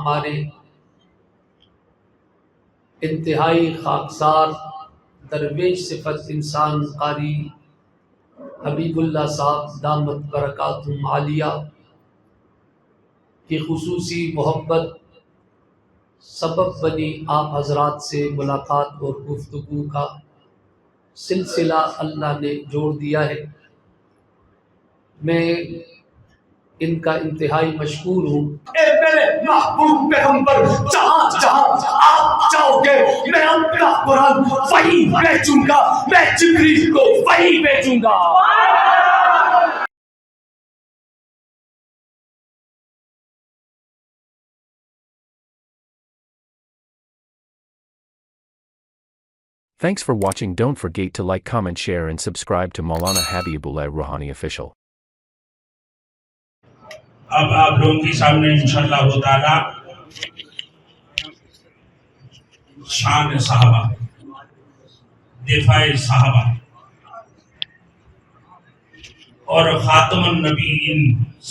ہمارے انتہائی خاکسار درویش صفت انسان قاری حبیب اللہ صاحب دامت برکاتہم عالیہ کی خصوصی محبت سبب بنی آپ حضرات سے ملاقات اور گفتگو کا سلسلہ اللہ نے جوڑ دیا ہے۔ میں ان کا انتہائی مشکور ہوں۔ اے میرے محبوب پیغمبر، جہاں جہاں آپ جاؤ گے میں اپنا قرآن وہی بھیجوں گا، میں جبریل کو وہی بھیجوں گا۔ Thanks for watching. Don't forget to like, comment, share and subscribe to Maulana Habibullah Ruhani Official. اب آپ لوگوں کے سامنے انشاءاللہ تعالی شان صحابہ، دفاع صحابہ اور خاتم النبیین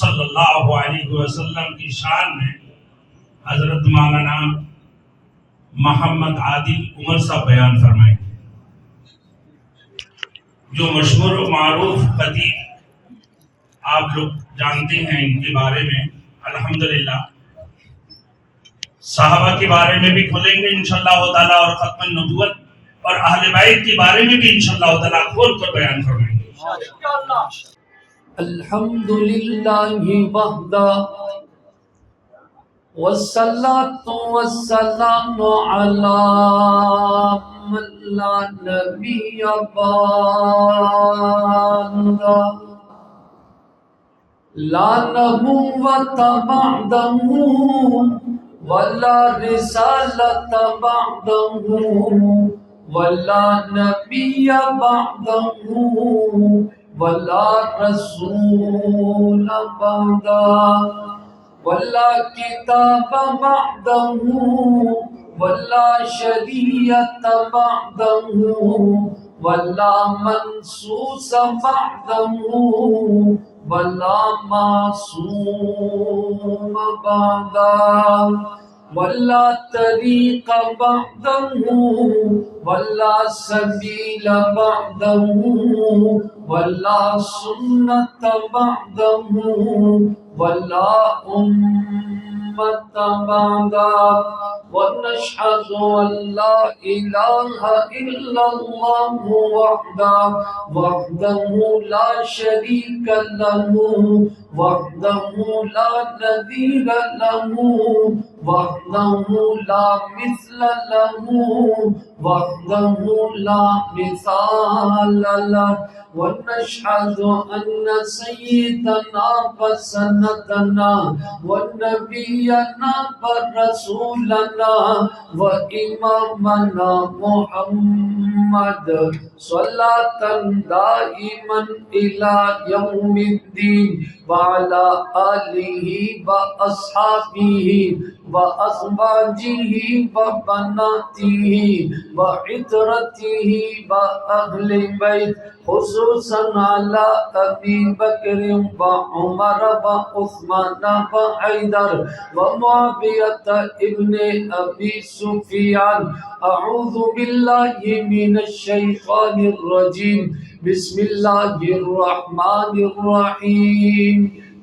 صلی اللہ علیہ وسلم کی شان میں حضرت مولانا محمد عادل عمر صاحب بیان فرمائیں، جو مشہور و معروف خطیب آپ لوگ جانتے ہیں ان کے بارے میں۔ الحمدللہ صحابہ کے بارے میں بھی کھولیں گے انشاءاللہ تعالی، اور ختم النبوت اور اہل بیت کے بارے میں بھی انشاءاللہ تعالی کھول کر بیان فرمائیں گے۔ الحمدللہ وحدہ والصلاة والسلام علی من لا نبی بعدہ لا نبوة بعده ولا رسالة بعده ولا نبي بعده ولا رسول بعده ولا كتاب بعده ولا شريعة بعده ولا منصوص بعده ولا معصوم بعده ولا طريق بعده ولا سبيل بعده ولا سنة بعده ولا أمة بعده ونشهد أن لا إله إلا الله وحده لا شريك له وحده لا نظير له وحده لا مثل له وحده لا مثال له ونشهد أن سيدنا وسندنا ونبينا ورسولنا وإمامنا محمد صلاة دائما إلى يوم الدين وعلى آله وأصحابه وأزواجه وبناته وعترته وأهل بيت، خصوصا على أبي بكر وعمر وعثمان وحيدر ومعاوية ابن أبي سفيان۔ أعوذ بالله من الشيطان الرجيم، بسم الله الرحمن الرحيم۔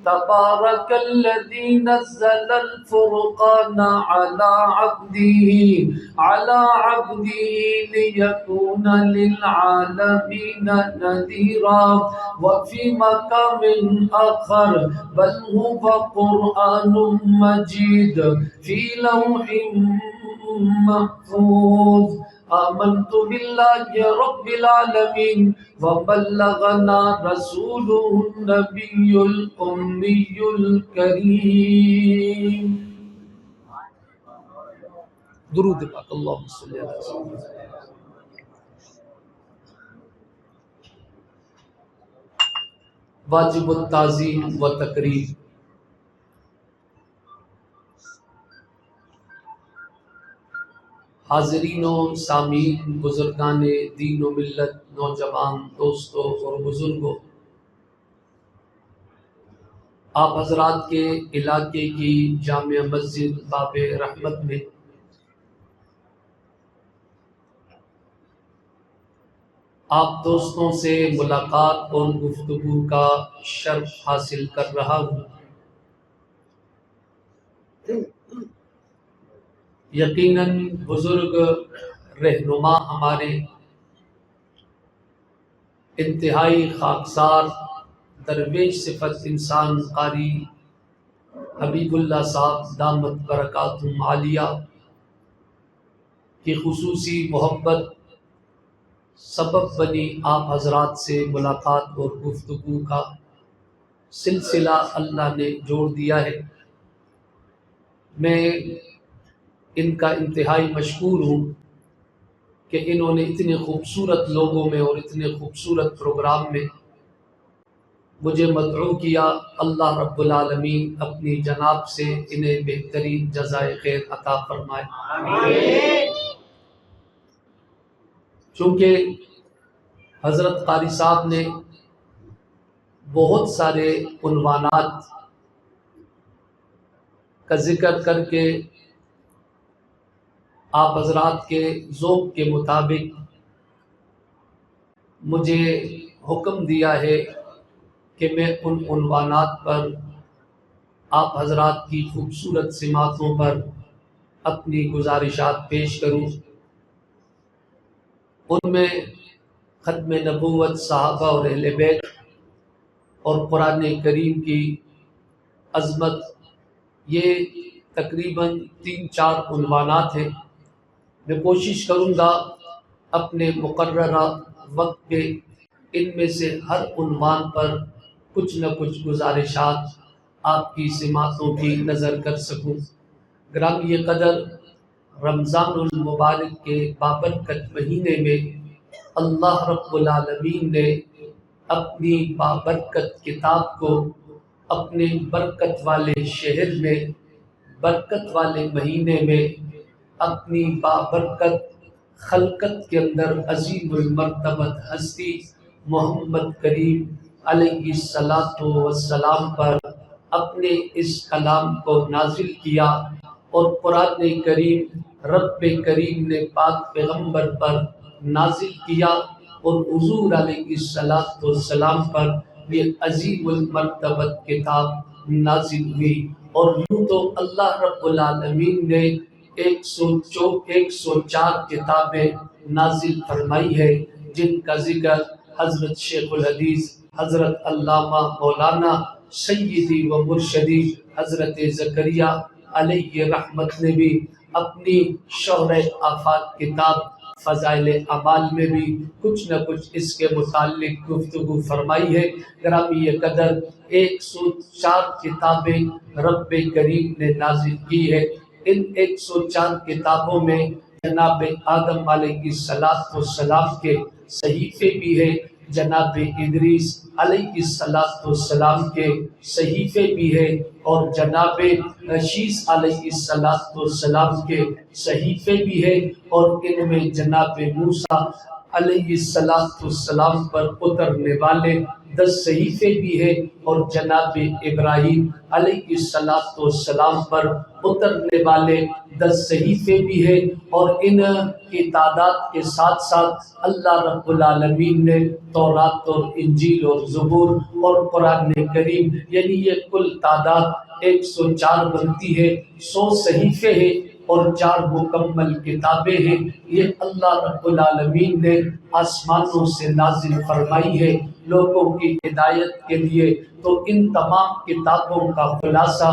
تبارك الذي نزل الفرقان على عبده ليكون للعالمين نذيرا۔ وفي مقام آخر بل هو قرآن مجيد في لوح محفوظ۔ آمنت بالله رب العالمين وبلغنا رسوله النبي الأمي الكريم۔ درود پاک اللہم صلی اللہ علیہ وسلم۔ واجب التعظیم و تقریم۔ حاضرین و سامعین، بزرگان دین و ملت، نوجوان دوستوں اور بزرگوں، آپ حضرات کے علاقے کی جامع مسجد باب رحمت میں آپ دوستوں سے ملاقات اور گفتگو کا شرف حاصل کر رہا ہوں۔ یقیناً بزرگ رہنما ہمارے انتہائی خاکسار درویش صفت انسان قاری حبیب اللہ صاحب دامت برکاتہم عالیہ کی خصوصی محبت سبب بنی آپ حضرات سے ملاقات اور گفتگو کا سلسلہ اللہ نے جوڑ دیا ہے۔ میں ان کا انتہائی مشکور ہوں کہ انہوں نے اتنے خوبصورت لوگوں میں اور اتنے خوبصورت پروگرام میں مجھے مدعو کیا۔ اللہ رب العالمین اپنی جناب سے انہیں بہترین جزائے خیر عطا فرمائے۔ چونکہ حضرت قاری صاحب نے بہت سارے عنوانات کا ذکر کر کے آپ حضرات کے ذوق کے مطابق مجھے حکم دیا ہے کہ میں ان عنوانات پر آپ حضرات کی خوبصورت سماعتوں پر اپنی گزارشات پیش کروں۔ ان میں ختم نبوت، صحابہ اور اہل بیت اور قرآن کریم کی عظمت، یہ تقریباً 3-4 عنوانات ہیں۔ میں کوشش کروں گا اپنے مقررہ وقت پہ ان میں سے ہر عنوان پر کچھ نہ کچھ گزارشات آپ کی سماعتوں کی نظر کر سکوں۔ گرامی قدر، رمضان المبارک کے بابرکت مہینے میں اللہ رب العالمین نے اپنی بابرکت کتاب کو اپنے برکت والے شہر میں، برکت والے مہینے میں، اپنی بابرکت خلقت کے اندر عظیم المرتبت ہستی محمد کریم علیہ السلام پر اپنے اس کلام کو نازل کیا، اور قرآن کریم رب کریم نے پاک پیغمبر پر نازل کیا، اور حضور علیہ السلام پر یہ عظیم المرتبت کتاب نازل ہوئی۔ اور یوں تو اللہ رب العالمین نے 104 کتابیں نازل فرمائی ہے، جن کا ذکر حضرت شیخ الحدیث حضرت علامہ مولانا سیدی و مرشدی حضرت زکریا علیہ رحمت نے بھی اپنی شرح آفات کتاب فضائل اعمال میں بھی کچھ نہ کچھ اس کے متعلق گفتگو فرمائی ہے۔ گرامی قدر 104 کتابیں رب کریم نے نازل کی ہے۔ ان 104 کتابوں میں جناب آدم علیہ السلام کے صحیفے بھی ہیں، جناب ادریس علیہ السلام کے صحیفے بھی ہیں، اور جناب شیس علیہ السلام کے صحیفے بھی ہیں، اور ان میں جناب موسیٰ علیہ السلام پر اترنے والے 10 صحیفے بھی ہیں، اور جناب ابراہیم علیہ السلام پر اترنے والے 10 صحیفے بھی ہیں، اور ان کی تعداد کے ساتھ ساتھ اللہ رب العالمین نے تورات اور انجیل اور زبور اور قرآن کریم، یعنی یہ کل تعداد 104 بنتی ہے۔ 100 صحیفے ہیں اور 4 مکمل کتابیں ہیں۔ یہ اللہ رب العالمین نے آسمانوں سے نازل فرمائی ہے لوگوں کی ہدایت کے لیے۔ تو ان تمام کتابوں کا خلاصہ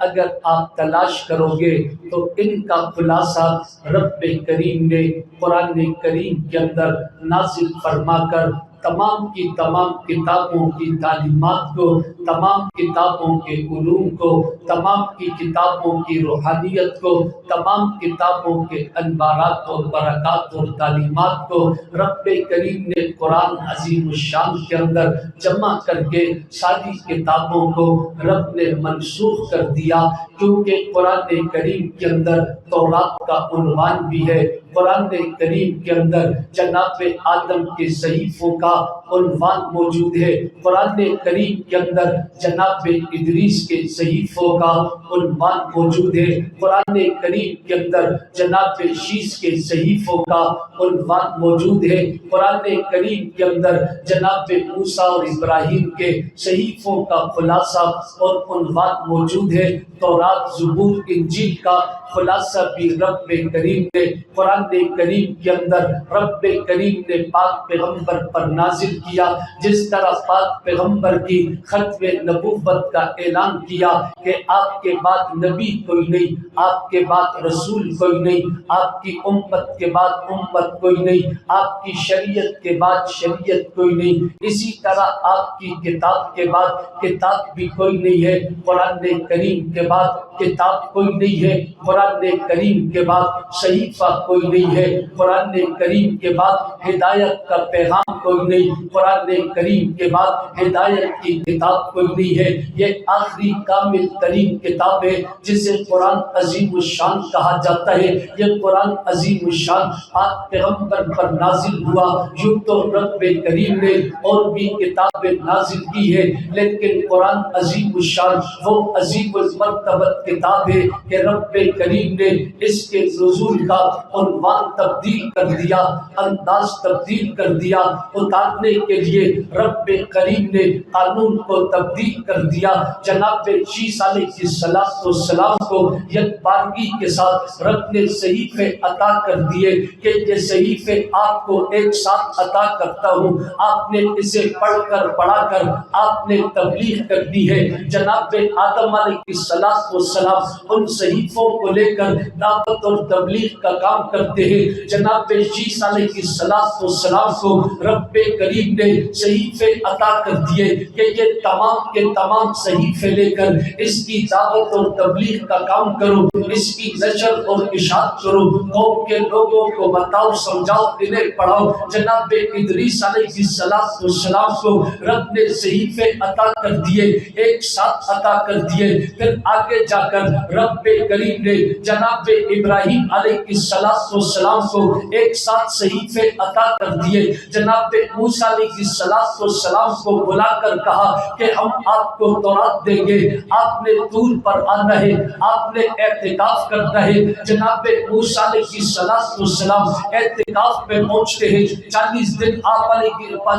اگر آپ تلاش کرو گے تو ان کا خلاصہ رب کریم نے قرآن کریم کے اندر نازل فرما کر تمام کی تمام کتابوں کی تعلیمات کو، تمام کتابوں کے علوم کو، تمام کی کتابوں کی روحانیت کو، تمام کتابوں کے انوارات اور برکات اور تعلیمات کو رب کریم نے قرآن عظیم الشان کے اندر جمع کر کے ساری کتابوں کو رب نے منسوخ کر دیا، کیونکہ قرآن کریم کے اندر تورات کا عنوان بھی ہے، قرآن کریم کے اندر جناب آدم کے صحیفوں کا عنوان موجود ہے، قرآن کریم کے اندر اندر جناب ادریس کے صحیفوں کا عنوان موجود ہے، قرآن کریم کے اندر جناب شیس کے صحیفوں کا عنوان موجود ہے، قرآن کریم کے اندر جناب موسیٰ اور ابراہیم کے صحیفوں کا خلاصہ اور عنوان موجود ہے، تورات زبور انجیل کا خلاصہ بھی رب کریم نے قرآن کریم کے اندر رب کریم نے پاک پیغمبر پر نازل کیا۔ جس طرح پاک پیغمبر کی ختم نبوت کا اعلان کیا کہ آپ کے بعد نبی کوئی نہیں، آپ کے بعد رسول کوئی نہیں، آپ کی امت کے بعد امت کوئی نہیں، آپ کی شریعت کے بعد شریعت کوئی نہیں، اسی طرح آپ کی کتاب کے بعد کتاب بھی کوئی نہیں ہے، قرآن کریم کے بعد کتاب کوئی نہیں ہے، قرآن کریم کے بعد صحیفہ کوئی نہیں ہے، قرآن کریم کے بعد ہدایت کا پیغام کوئی نہیں، قرآن کریم کے بعد ہدایت کی کتاب کوئی نہیں ہے۔ یہ آخری کامل ترین کتاب ہے جسے قرآن عظیم الشان کہا جاتا ہے۔ یہ قرآن عظیم الشان پاک پیغمبر پر نازل ہوا۔ یوں تو رب کریم نے اور بھی کتابیں نازل کی ہے، لیکن قرآن عظیم الشان وہ عظیم المرتبت کتاب ہے کہ رب کریم نے اس کے نزول کا عنوان تبدیل کر دیا، انداز تبدیل کر دیا، اتارنے کے لیے رب کریم نے قانون کو تبدیل کر دیا۔ جناب عیسیٰ علیہ السلام کو یکبارگی کے ساتھ رب نے صحیفے عطا کر دیے کہ یہ صحیفے آپ کو ایک ساتھ عطا کرتا ہوں، آپ نے اسے پڑھ کر پڑھا کر آپ نے تبلیغ کر دی ہے۔ جناب آدم علیہ السلام ان صحیفوں کو لے کر دعوت اور تبلیغ کا کام کرتے ہیں۔ جناب عیسیٰ علیہ السلام کو رب کریم نے صحیفے عطا کر دیے کہ یہ تمام کے تمام صحیفے لے کر اس کی دعوت اور تبلیغ کا کام کرو، اس کی نشر اور اشاعت کرو، قوم کے لوگوں کو بتاؤ، سمجھاؤ، انہیں پڑھاؤ۔ جناب ادریس علیہ السلام کو رب نے صحیفے عطا کر دیے، ایک ساتھ عطا کر دیے۔ پھر آگے جا کر رب کریم نے جناب ابراہیم علیہ السلام کو ایک ساتھ صحیفے عطا کر دیے۔ جناب موسیٰ علیہ السلام کو بلا کر کہا کہ ہم آپ کو تورات دیں گے، آپ نے طور پر آنا ہے، آپ نے اعتکاف کرنا ہے۔ جناب موسیٰ علیہ السلام اعتکاف میں پہنچتے ہیں، 40 دن آپ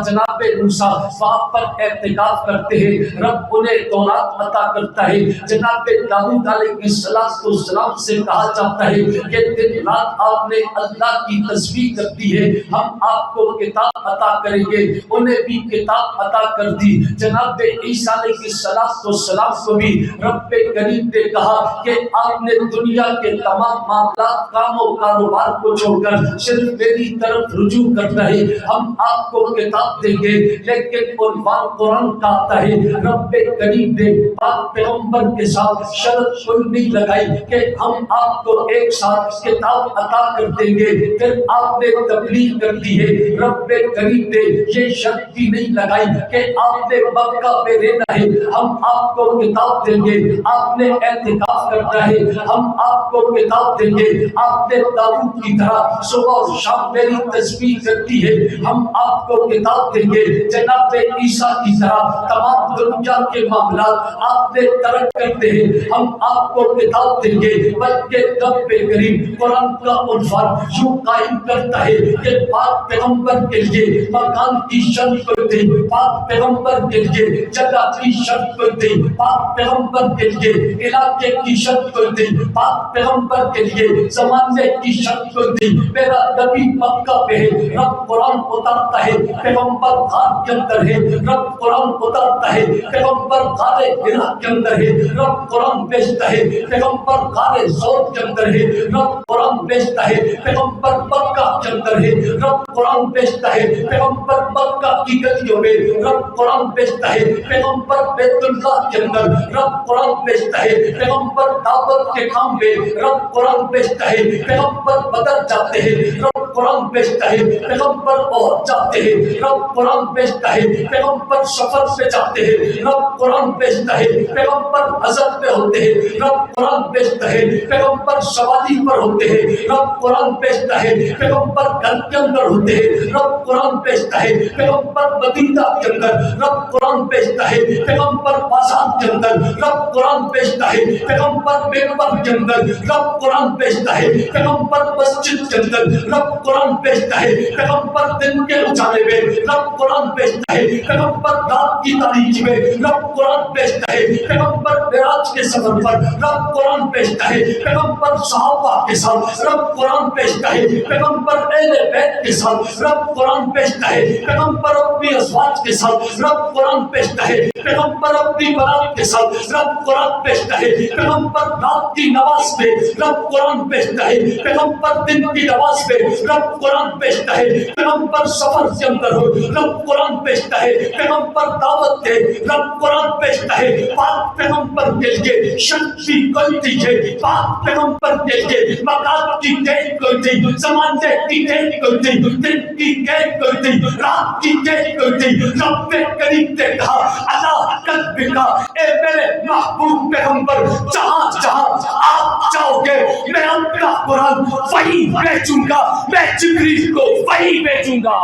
جناب موسیٰ وہاں پر اعتکاف کرتے ہیں، رب انہیں تورات عطا کرتا ہے۔ جناب داؤد علیہ السلام سے کہا جاتا ہے کہ دن رات آپ نے اللہ کی تسبیح کرتی ہے، ہم آپ کو کتاب عطا کریں گے، انہیں بھی کتاب عطا کر دی۔ جناب عیسیٰ علیہ السلام کو بھی رب کریم نے کہا کہ آپ نے دنیا کے تمام معاملات، کام و کاروبار کو چھوڑ کر صرف میری طرف رجوع کرنا ہے، ہم آپ کو کتاب دیں گے۔ لیکن عنوان قرآن کا آتا ہے، رب کریم نے پاک پیغمبر کے ساتھ شرط کوئی نہیں لگائی کہ ہم آپ کو ایک ساتھ کتاب عطا کر دیں گے، پھر آپ نے تبلیغ کر دی ہے۔ رب کریم نے یہ شرط بھی نہیں لگائی کہ آپ نے مکہ میں رہنا ہے، ہم آپ کو کتاب دیں گے، آپ نے اعتکاف کرنا ہے، ہم آپ کو کتاب دیں گے، آپ نے داؤد کی طرح صبح اور شام میری تسبیح کرتی ہے، ہم آپ کو کتاب دیں گے۔ جناب عیسیٰ کی طرح تمام دنیا کے معاملات آپ نے ترک کرتے ہیں، ہم آپ کو کتاب دیں گے۔ بلکہ رب کریم قرآن کا عنوان یوں قائم کرتا ہے کہ پاک پیغمبر کے لیے مکان کی شرط کوئی نہیں، پاک پیغمبر کے لیے جگہ کی شرط کوئی نہیں، پاک پیغمبر کے لیے علاقے کی شرط کوئی نہیں، پاک پیغمبر کے لیے زمانے کی شرط کوئی نہیں۔ میرا نبی مکہ پہ ہے، رب قرآن اتارتا ہے، پیغمبر غار کے اندر ہے، رب قرآن اتارتا ہے، پیغمبر غار ہرا کے اندر ہے، رب قرآن بیچتا ہے، پیغمبر غار زور کے اندر ہے، رب قرآن بیچتا ہے، پیغمبر مکہ کے اندر ہے، رب قرآن بیچتا ہے، پیغمبر مکہ کی گلیوں میں، رب قرآن بیچتا ہے، پیغمبر بیت اللہ کے اندر، رب قرآن بیچتا ہے، پیغمبر دعوت کے کام میں، رب قرآن بیچتا ہے، پیغمبر بدر جاتے ہیں، رب قرآن بھیجتا ہے پیغمبر پہنچ جاتے ہیں، رب قرآن بھیجتا ہے پیغمبر سفر پہ جاتے ہیں، رب قرآن بھیجتا ہے پیغمبر حضرت پہ ہوتے ہیں، رب قرآن بھیجتا ہے پیغمبر سواری پر ہوتے ہیں، رب قرآن بھیجتا ہے پیغمبر گھر کے اندر ہوتے ہیں، رب قرآن بھیجتا ہے پیغمبر مدینہ کے اندر، رب قرآن بھیجتا ہے پیغمبر بازار کے اندر، رب قرآن بھیجتا ہے پیغمبر ممبر کے اندر، رب قرآن بھیجتا ہے پیغمبر مسجد کے اندر، رب قرآن بھیجتا ہے پیغمبر دن کے اجالے میں، رب قرآن بھیجتا ہے پیغمبر رات کی تاریکی میں، رب قرآن بھیجتا ہے پیغمبر معراج کے سفر پر، رب قرآن بھیجتا ہے پیغمبر صحابہ کے ساتھ، رب قرآن بھیجتا ہے پیغمبر اہل بیت کے ساتھ، رب قرآن بھیجتا ہے پیغمبر اپنی ازواج کے ساتھ، رب قرآن بھیجتا ہے پیغمبر اپنی بنات کے ساتھ، رب قرآن بھیجتا ہے پیغمبر رات کی نماز پہ، رب قرآن بھیجتا ہے پیغمبر دن کی نماز پہ، رب قرآن بھیجتا ہے پیغمبر سفر کے اندر ہو، رب قرآن بھیجتا ہے پیغمبر دعوت دے، رب قرآن بھیجتا ہے پاک پیغمبر کے لیے شکتی کوئی نہیں ہے، پاک پیغمبر کے لیے مکان کی قید کوئی نہیں، زمانے کی قید کوئی نہیں، دن کی قید کوئی نہیں، رات کی قید کوئی نہیں۔ رب کریم نے کہا اللہ قلب کا اے میرے محبوب پیغمبر جہاں جہاں آپ جاؤ گے میں اپنا قرآن وہی بھیجوں گا، میں جبریل کو وہی بھیجوں گا۔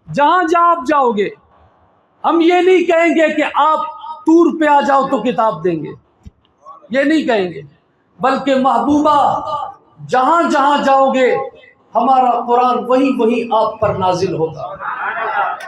جہاں جہاں آپ جاؤ گے ہم یہ نہیں کہیں گے کہ آپ طور پہ آ جاؤ تو کتاب دیں گے، یہ نہیں کہیں گے، بلکہ محبوبہ جہاں جہاں جاؤ گے ہمارا قرآن وہی وہی آپ پر نازل ہوگا۔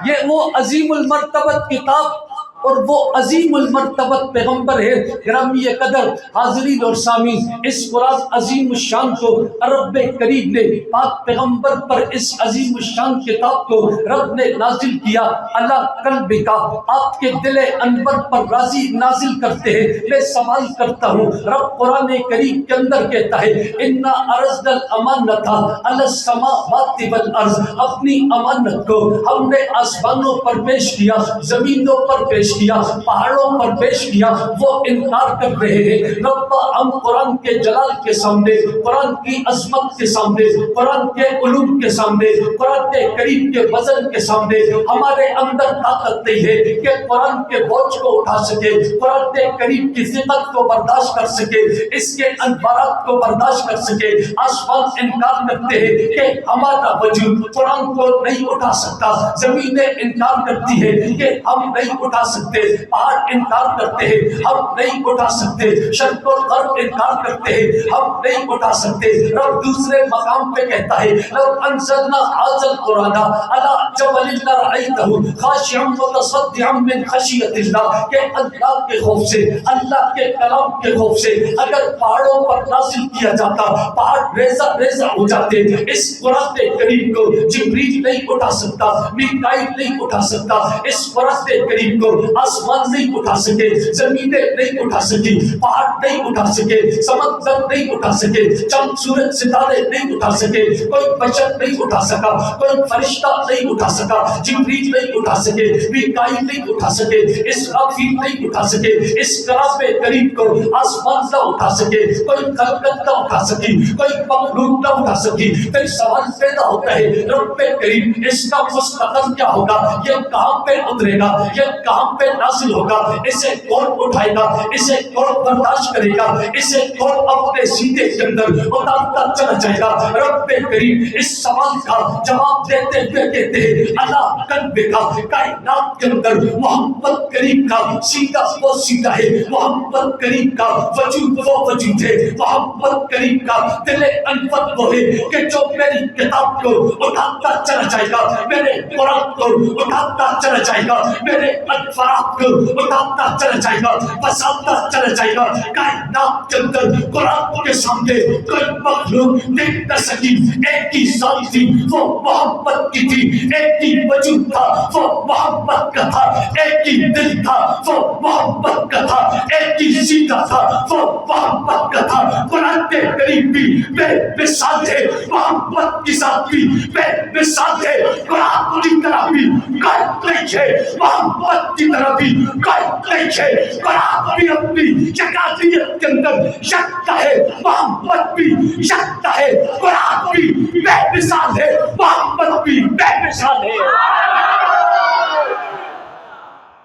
یہ وہ عظیم المرتبت کتاب اور وہ عظیم المرتبت پیغمبر ہے۔ گرامی قدر حاضرین اور سامعین، اس قرآن عظیم الشان کو رب کریم نے پاک پیغمبر پر اس عظیم الشان کتاب کو رب نے نازل کیا۔ اللہ قلب کا آپ کے دل انور پر راضی نازل کرتے ہیں۔ میں سوال کرتا ہوں، رب قرآن کریم کے اندر کہتا ہے انا عرضنا الامانۃ علی السماوات والارض، اپنی امانت کو ہم نے آسمانوں پر پیش کیا، زمینوں پر پیش کیا، پہاڑوں پر پیش کیا، وہ انکار کر رہے ہیں۔ رب ہم قرآن کے جلال کے سامنے، قرآن کی عظمت کے سامنے، قرآن کے علوم کے سامنے، قرآن کریم کے وزن کے سامنے ہمارے اندر طاقت نہیں ہے کہ قرآن کے بوجھ کو اٹھا سکے، قرآن کریم کی ثقت کو برداشت کر سکے، اس کے انوارات کو برداشت کر سکے۔ آسمان انکار کرتے ہیں کہ ہمارا وجود قرآن کو نہیں اٹھا سکتا، زمینیں انکار کرتی ہے کہ ہم نہیں اٹھا سکتے، پہاڑ انکار کرتے ہیں ہم نہیں اٹھا سکتے، شرق و غرب انکار کرتے ہیں ہم نہیں اٹھا سکتے۔ رب دوسرے مقام پہ کہتا ہے لو انزلنا هذا القرآن على جبل لرأيته خاشعا متصدعا من خشیۃ اللہ، کہ اللہ کے خوف سے، اللہ کے کلام کے خوف سے اگر پہاڑوں پر نازل کیا جاتا پہاڑ ریزہ ریزہ ہو جاتے۔ اس قرآن کریم کو جبریل نہیں اٹھا سکتا، میکائیل نہیں اٹھا سکتا، اس قرآن کریم کو آسمان نہیں اٹھا سکے، زمینیں نہیں اٹھا سکی، پہاڑ نہیں اٹھا سکے، سمندر نہیں اٹھا سکے، چاند سورج ستارے نہیں اٹھا سکے، کوئی بشر نہیں اٹھا سکا، کوئی فرشتہ نہیں اٹھا سکا، جبریل نہیں اٹھا سکے، میکائیل نہیں اٹھا سکے، اسرافیل نہیں اٹھا سکے، اس کلام کریم کو آسمان نہ اٹھا سکے، کوئی خلقت نہ اٹھا سکی، کوئی مخلوق نہ اٹھا سکی۔ پھر سوال پیدا ہوتا ہے رب کریم اس کا مستقبل کیا ہوگا، یہ کہاں پہ اترے گا، یہ کہاں پہ نازل ہوگا، اسے کون اٹھائے گا، اسے کون برداشت کرے گا، اسے کون اپنے سینے کے اندر اتارتا چلا جائے گا۔ رب کریم اس سوال کا جواب دیتے ہوئے کہتے ہیں اللہ قلب کا کائنات کے اندر محمد کریم کا سیدھا وہ سیدھا ہے، محمد کریم کا وجود وہ وجود ہے، محمد کریم کا دل انور وہ ہے کہ جو میری کتاب کو اٹھاتا چلا جائے گا، میرے قرآن کو اٹھاتا چلا جائے گا، میرے انوارات کو اٹھاتا چلا جائے گا، بساتا چلا جائے گا۔ کائنات کے اندر قرآن کے سامنے کوئی مخلوق نہیں کر سکی۔ ایک ہی ذات تھی وہ محمد کی تھی، ایک ہی وجود تھا وہ محمد کا تھا، ایک ہی دل تھا وہ محمد کا تھا، ایک ہی سیدھا تھا وہ محمد کا تھا۔ قرآن کریم بھی بے مثال ہے، محمد کی ذات بھی بے مثال ہے، قرآن کی طرح بھی کوئی نہیں ہے، محمد کی کی طرح بھی کوئی نہیں ہے. قرآن بھی اپنی یکایت کے اندر یکتا ہے, محمد بھی یکتا ہے, قرآن بھی بے مثال ہے, محمد بھی بے مثال ہے.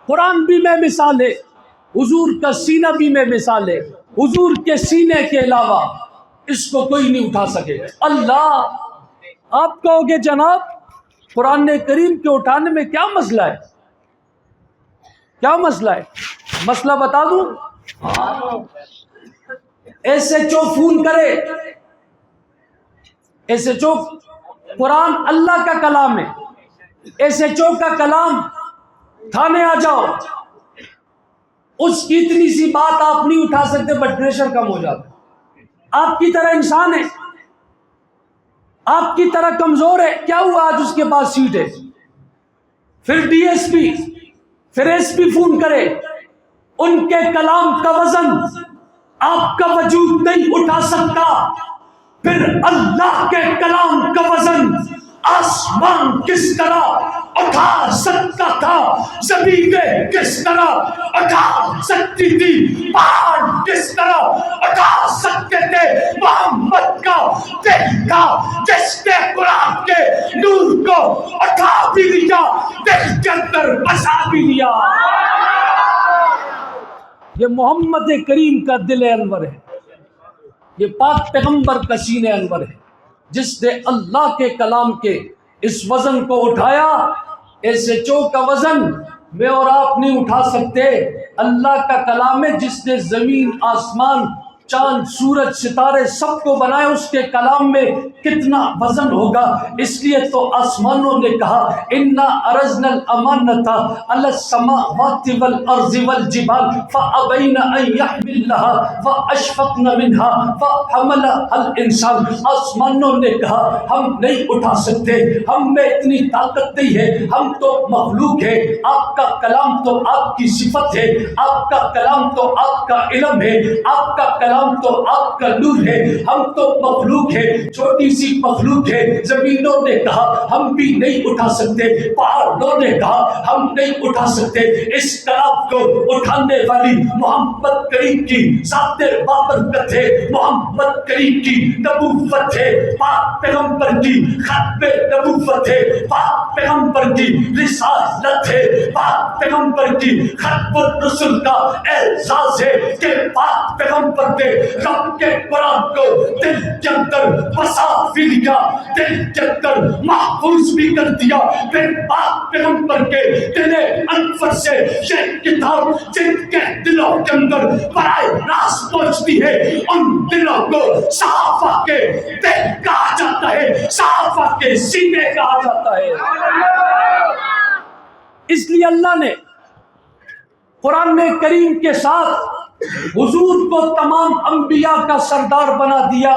قرآن بھی میں مثال ہے, حضور کا سینہ بھی میں مثال ہے. حضور کے سینے کے علاوہ اس کو کوئی نہیں اٹھا سکے. اللہ, آپ کہو گے جناب قرآن کریم کے اٹھانے میں کیا مسئلہ ہے؟ کیا مسئلہ ہے؟ مسئلہ بتا دوں. ایسے چو فون کرے, ایسے چو, قرآن اللہ کا کلام ہے, ایسے چو کا کلام تھانے آ جاؤ, اس کی اتنی سی بات آپ نہیں اٹھا سکتے, بٹ پریشر کم ہو جاتا. آپ کی طرح انسان ہے, آپ کی طرح کمزور ہے, کیا ہوا آج اس کے پاس سیٹ ہے. پھر ڈی ایس پی, پھر ایس پی فون کرے, ان کے کلام کا وزن آپ کا وجود نہیں اٹھا سکتا. پھر اللہ کے کلام کا وزن آسمان کس طرح اٹھا سکتا تھا, زمینیں کس طرح اٹھا سکتی تھی, پہاڑ کس طرح اٹھا سکتے تھے. محمد کا دل تھا جس نے قرآن کے نور کو اٹھا بھی لیا, دل کے اندر بسا بھی لیا. یہ محمد کریم کا دل انور ہے, یہ پاک پیغمبر کا سینہ انور ہے, جس نے اللہ کے کلام کے اس وزن کو اٹھایا. ایسے چو کا وزن میں اور آپ نہیں اٹھا سکتے. اللہ کا کلام ہے جس نے زمین, آسمان, چاند, سورج, ستارے سب کو بنایا, اس کے کلام میں کتنا وزن ہوگا. اس لیے تو آسمانوں نے کہا انا ارزنا الامانۃ علی السماوات والارض والجبال فابین ان یحملنها واشفقن منها فحملها الانسان. آسمانوں نے کہا ہم نہیں اٹھا سکتے, ہم میں اتنی طاقت نہیں ہے, ہم تو مخلوق ہے. آپ کا کلام تو آپ کی صفت ہے, آپ کا کلام تو آپ کا علم ہے, آپ کا کلام تو آپ کا نور ہے, ہم تو مخلوق ہے, چھوٹی سی مخلوق ہے. زمینوں نے کہا ہم بھی نہیں اٹھا سکتے, پہاڑوں نے کہا ہم نہیں اٹھا سکتے. اس کلام کو اٹھانے والی محمد کریم کی ذات بابرکت ہے, محمد کریم کی نبوت ہے, پاک پیغمبر کی ختم نبوت ہے, پاک پیغمبر کی رسالت ہے, پاک پیغمبر کی ختم الرسل کا اعزاز ہے کہ پاک پیغمبر نے رب کے قرآن کو دل کے اندر بسا بھی لیا, دل کے اندر محفوظ بھی کر دیا. پھر پاک پیغمبر کے دل انور سے یہ کتاب جن کے دلوں کے اندر براہ راست پہنچتی ہے, ان دلوں کو صحابہ کے دل کہا جاتا ہے, صحابہ کے سینے کہا جاتا ہے. اس لیے اللہ نے قرآن کریم کے ساتھ حضور کو تمام انبیاء کا سردار بنا دیا,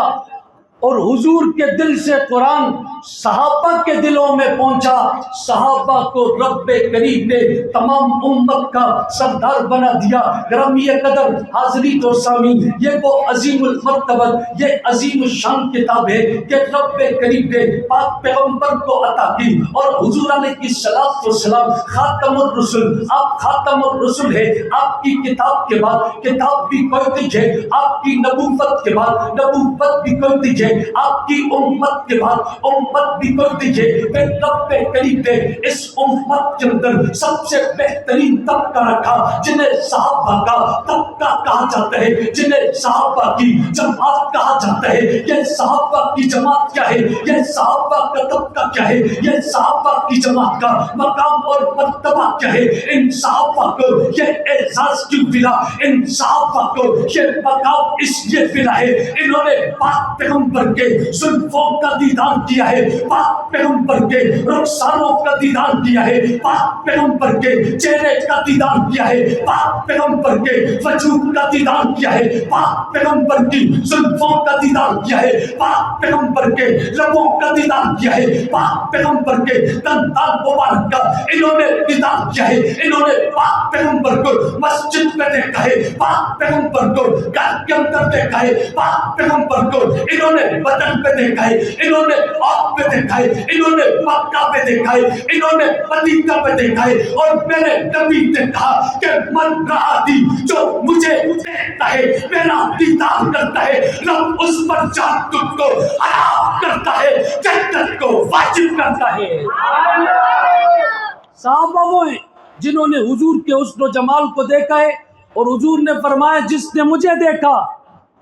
اور حضور کے دل سے قرآن صحابہ کے دلوں میں پہنچا. صحابہ کو رب کریم نے تمام امت کا سردار بنا دیا. گرامی قدر حاضرین اور سامعین, یہ وہ عظیم المرتبت, یہ عظیم الشان کتاب ہے کہ رب کریم نے پاک پیغمبر کو عطا کی, اور حضور علیہ الصلوۃ والسلام خاتم الرسل, آپ خاتم الرسل ہے. آپ کی کتاب کے بعد کتاب بھی کوئی نہیں ہے, آپ کی نبوت کے بعد نبوت بھی کوئی نہیں ہے, آپ کی امت کے بعد امت بھی کوئی نہیں ہے. پھر رب کریم نے اس امت کے اندر سب سے بہترین طبقہ رکھا, جنہیں صحابہ کا طبقہ کہا جاتا ہے, جنہیں صحابہ کی جماعت کہا جاتا ہے. یہ صحابہ کی جماعت کیا ہے, یہ صحابہ کا طبقہ کیا ہے, یہ صحابہ کی جماعت کا مقام اور مرتبہ کیا ہے. ان صحابہ کو یہ اعزاز کیوں ملا, ان صحابہ کو یہ مقام اس لیے ملا ہے, انہوں نے پاک پیغمبر کے زلفوں کا دیدار کیا ہے, پاک پیغمبر کے رخساروں کا دیدار کیا ہے, پاک پیغمبر کے چہرے کا دیدار کیا ہے, پاک پیغمبر کے وجود کا دیدار کیا ہے, پاک پیغمبر کی زلفوں کا دیدار کیا ہے, پاک پیغمبر کے لبوں کا دیدار کیا ہے, پاک پیغمبر کے دندان مبارک کا انہوں نے دیدار کیا ہے. انہوں نے پاک پیغمبر کو مسجد میں دیکھا ہے, پاک پیغمبر کو گھر کے اندر دیکھا ہے, پاک پیغمبر کو انہوں نے بدن پہ دیکھا ہے، انہوں نے آگ پہ دیکھا ہے، انہوں نے مکہ پہ دیکھا ہے، انہوں نے مدینہ پہ دیکھا ہے، اور میرے نبی نے کہا کہ من رآنی، جو مجھے دیکھتا ہے، میرا دیدار کرتا ہے، رب اس پر جہنم کو حرام کرتا ہے، جنت کو واجب کرتا ہے۔ صحابہ وہ ہیں جنہوں نے حضور کے حسن و جمال کو دیکھا ہے، اور حضور نے فرمایا جس نے مجھے دیکھا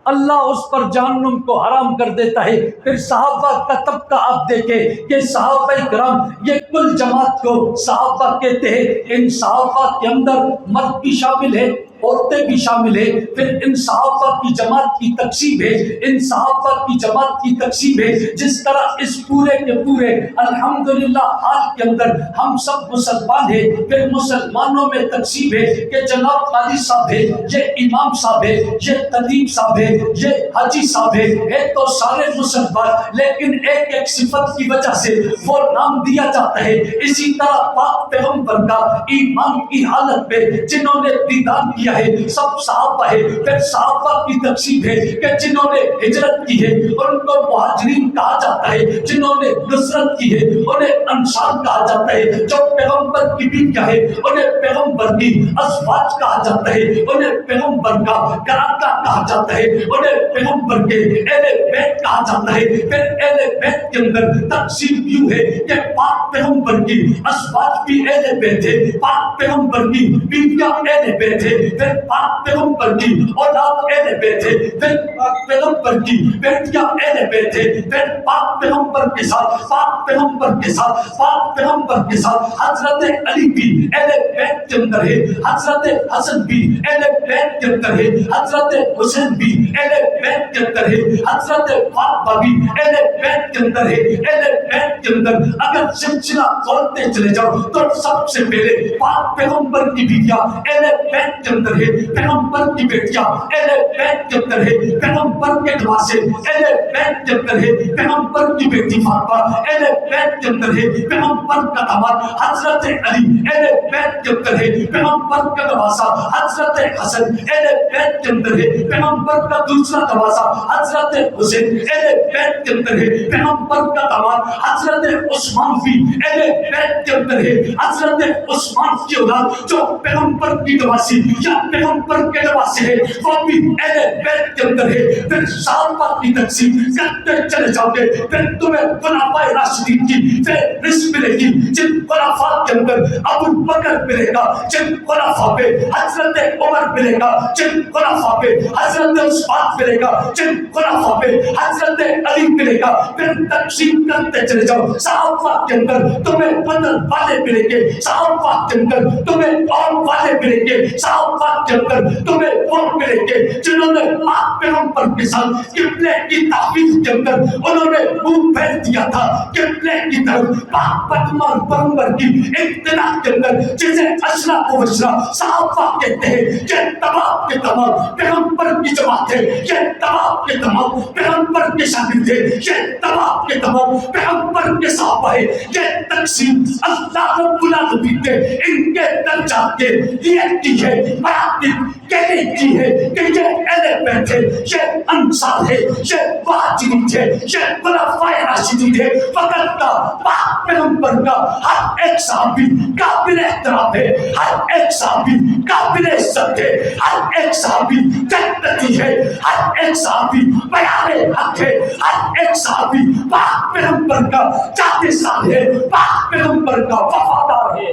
اللہ اس پر جہنم کو حرام کر دیتا ہے۔ پھر صحابہ کا طبقہ آپ دیکھیں کہ صحابہ کرام، یہ کل جماعت کو صحابہ کہتے ہیں۔ ان صحابہ کے اندر مرد بھی شامل ہے، عورتیں بھی شامل ہیں۔ پھر ان صحابہ کی جماعت کی تقسیم ہے، ان صحابہ کی جماعت کی تقسیم ہے جس طرح اس پورے کے پورے الحمدللہ حال کے اندر ہم سب مسلمان ہیں۔ پھر مسلمانوں میں تقسیم ہے کہ جناب قاضی صاحب ہے، یہ امام صاحب ہے، یہ خطیب صاحب ہے، یہ حاجی صاحب ہے تو سارے مسلمان، لیکن ایک ایک صفت کی وجہ سے وہ نام دیا جاتا ہے۔ اسی طرح پاک پیغمبر کا ایمان کی حالت میں جنہوں نے دیدار کیا ہے سب صحابہ ہے۔ پھر صحابہ کی تقسیم ہے کہ جنہوں نے ہجرت کی ہے ان کو مہاجرین کہا جاتا ہے، جنہوں نے نصرت کی ہے انہیں انصار کہا جاتا ہے، جو پیغمبر کی بیویاں ہے انہیں پیغمبر کی ازواج کہا جاتا ہے، انہیں پیغمبر کا گھرانہ کہا جاتا ہے، انہیں پیغمبر کے اہل بیت کہا جاتا ہے۔ پھر اہل بیت کے اندر تقسیم یوں ہے کہ پاک پیغمبر کی ازواج بھی اہل بیت ہے، پاک پیغمبر کی بیویاں اہل بیت ہے، پھر پاک پیغمبر کی اولاد اہل بیت ہے، پھر پاک پیغمبر کی بیٹیاں اہل بیت ہے، پھر پاک پیغمبر کے ساتھ پاک پیغمبر کے ساتھ پاک پیغمبر کے ساتھ حضرت علی بھی اہل بیت کے اندر ہے، حضرت حسن بھی اہل بیت کے اندر ہے، حضرت حسین بھی اہل بیت کے اندر ہے، حضرت فاطمہ بھی اہل بیت کے اندر ہے۔ اہل بیت کے اندر اگر سلسلہ کھولتے چلے جاؤ تو سب سے پہلے پاک پیغمبر کی بیویاں اہل بیت کے اندر ہے، پیغمبر کی بیٹیاں اہل بیت کے اندر ہے، پیغمبر کے نواسے اہل بیت کے اندر ہے، پیغمبر کی بیٹی فاطمہ اہل بیت کے اندر ہے، پیغمبر کا داماد حضرت علی اہل بیت کے اندر ہے، پیغمبر کا نواسا حضرت حسن اہل بیت کے اندر ہے، پیغمبر کا دوسرا نواسا حضرت حسین اہل بیت کے اندر ہے، پیغمبر کا داماد حضرت عثمان بھی اہل بیت کے اندر ہے، حضرت عثمان کی اولاد جو پیغمبر کی نواسی یا پیغمبر کے نواسے ہے وہ بھی اہل بیت کے اندر ہے۔ پھر صحابہ کی تقسیم کرتے چلے جاؤ گے، پھر تمہیں خلفائے راشدین کی فہرست ملے گی، جن خلفاء کے اندر ابو بکر ملے گا، جن خلفاء پہ حضرت عمر ملے گا، جن خلفاء پہ حضرت عثمان ملے گا، جن خلفاء پہ حضرت علی ملے گا۔ پھر تقسیم کرتے چلے جاؤ، صحابہ کے اندر تمہیں بدل والے ملیں گے، صحابہ کے اندر تمہیں اور والے ملیں گے، صحابہ کے اندر تمہیں وہ ملیں گے جنہوں نے پاک پیغمبر کے ساتھ قبلے کی تعویذ کے اندر انہوں نے منہ پھیر دیا تھا قبلے کی طرف، پاک پیغمبر کی اقتدا کے اندر جسے اشرا و بشرا صحابہ کہتے ہیں۔ یہ تمام کے تمام پیغمبر کی جماعت ہے، یہ تمام کے تمام پیغمبر کے شاگرد ہیں، یہ تمام کے تمام پیغمبر کے صحابہ ہیں۔ یہ تقسیم اللہ رب العالمین نے ان کے درجات کے لیے کی ہے، مراتب کے لیے کی ہے کہ یہ اہل بیت ہے، یہ انصار ہے، یہ مہاجرین ہے، یہ خلفائے راشدین ہے۔ فقط کا پاک پیغمبر کا ہر ایک صحابی قابل احترام ہے، ہر ایک صحابی قابل عزت ہے، ہر ایک صحابی جنتی ہے، ہر ایک صحابی بیان حق ہے، ہر ایک صحابی پاک پیغمبر کا جانشین ہے، پاک پیغمبر کا وفادار ہے۔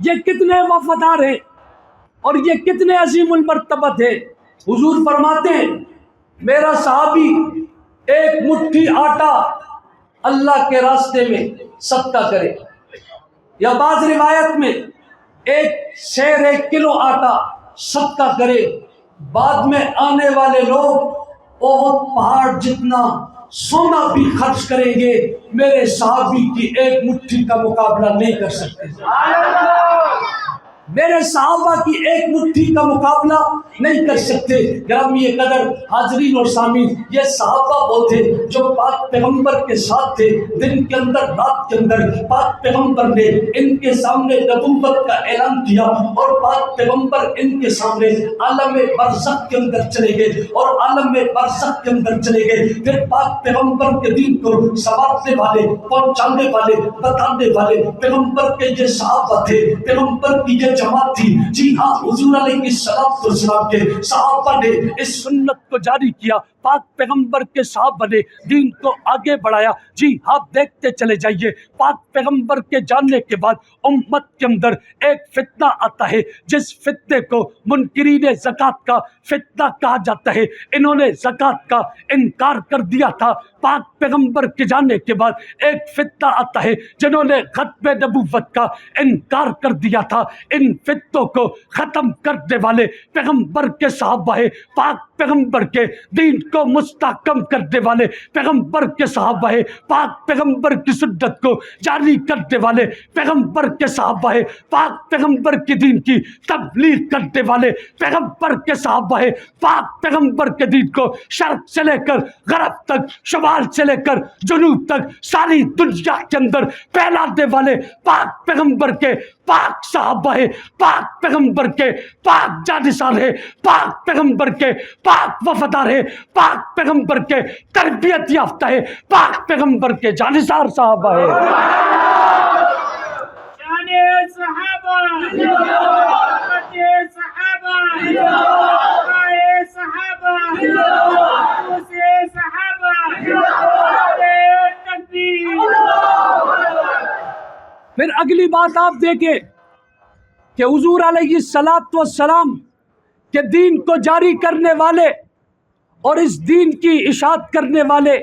یہ کتنے وفادار ہیں اور یہ کتنے عظیم المرتبت ہے۔ حضور فرماتے ہیں میرا صحابی ایک مٹھی آٹا اللہ کے راستے میں صدقہ کرے، یا بعض روایت میں ایک سیر 1 کلو آٹا صدقہ کرے، بعد میں آنے والے لوگ بہت پہاڑ جتنا سونا بھی خرچ کریں گے، میرے صحابی کی ایک مٹھی کا مقابلہ نہیں کر سکتے۔ میرے صحابہ کی ایک مٹھی کا مقابلہ نہیں کر سکتے۔ گرامی قدر حاضرین اور سامعین، یہ صحابہ وہ تھے جو پاک پیغمبر کے ساتھ تھے، دن کے اندر رات کے اندر پاک پیغمبر نے ان کے سامنے نبوت کا اعلان کیا، اور پاک پیغمبر ان کے سامنے عالم برزخ کے اندر چلے گئے، اور عالم برزخ کے اندر چلے گئے۔ پھر پاک پیغمبر کے دین کو سنوارنے والے، پہنچانے والے، بتانے والے پیغمبر کے یہ صحابہ تھے، پیغمبر کی یہ جماعت تھی۔ جی ہاں، حضور علیہ السلام کے صحابہ نے اس سنت کو جاری کیا، پاک پیغمبر کے صحابہ نے دین کو آگے بڑھایا۔ جی آپ دیکھتے چلے جائیے، پاک پیغمبر کے جاننے کے بعد امت کے اندر ایک فتنہ آتا ہے، جس فتنے کو منکرین زکوٰۃ کا فتنہ کہا جاتا ہے۔ انہوں نے زکوٰۃ کا انکار کر دیا تھا۔ پاک پیغمبر کے جاننے کے بعد ایک فتنہ آتا ہے، جنہوں نے ختم نبوت کا انکار کر دیا تھا۔ ان فتنوں کو ختم کرنے والے پیغمبر کے صحابہ ہیں، پاک پیغمبر کے دین کو مستحکم کرنے والے پیغمبر کے صحابہ ہیں، پاک پیغمبر کی سنت کو جاری کرنے والے پیغمبر کے صحابہ ہیں، پاک پیغمبر کی دین کی تبلیغ کرنے والے پیغمبر کے صحابہ ہیں، پاک پیغمبر کے دین کو شرق سے لے کر غرب تک، شمال سے لے کر جنوب تک ساری دنیا کے اندر پھیلانے والے پاک پیغمبر کے پاک صحابہ ہیں، پاک پیغمبر کے پاک جانشین ہیں، پاک پیغمبر کے پاک وفادار ہیں، پاک پیغمبر کے تربیت یافتہ ہیں، پاک پیغمبر کے جانشین صحابہ ہیں۔ جانے صحابہ، امت صحابہ، آئے صحابہ، اسے صحابہ، تکبیر۔ پھر اگلی بات آپ دیکھیں کہ حضور علیہ السلام کے دین کو جاری کرنے والے اور اس دین کی اشاعت کرنے والے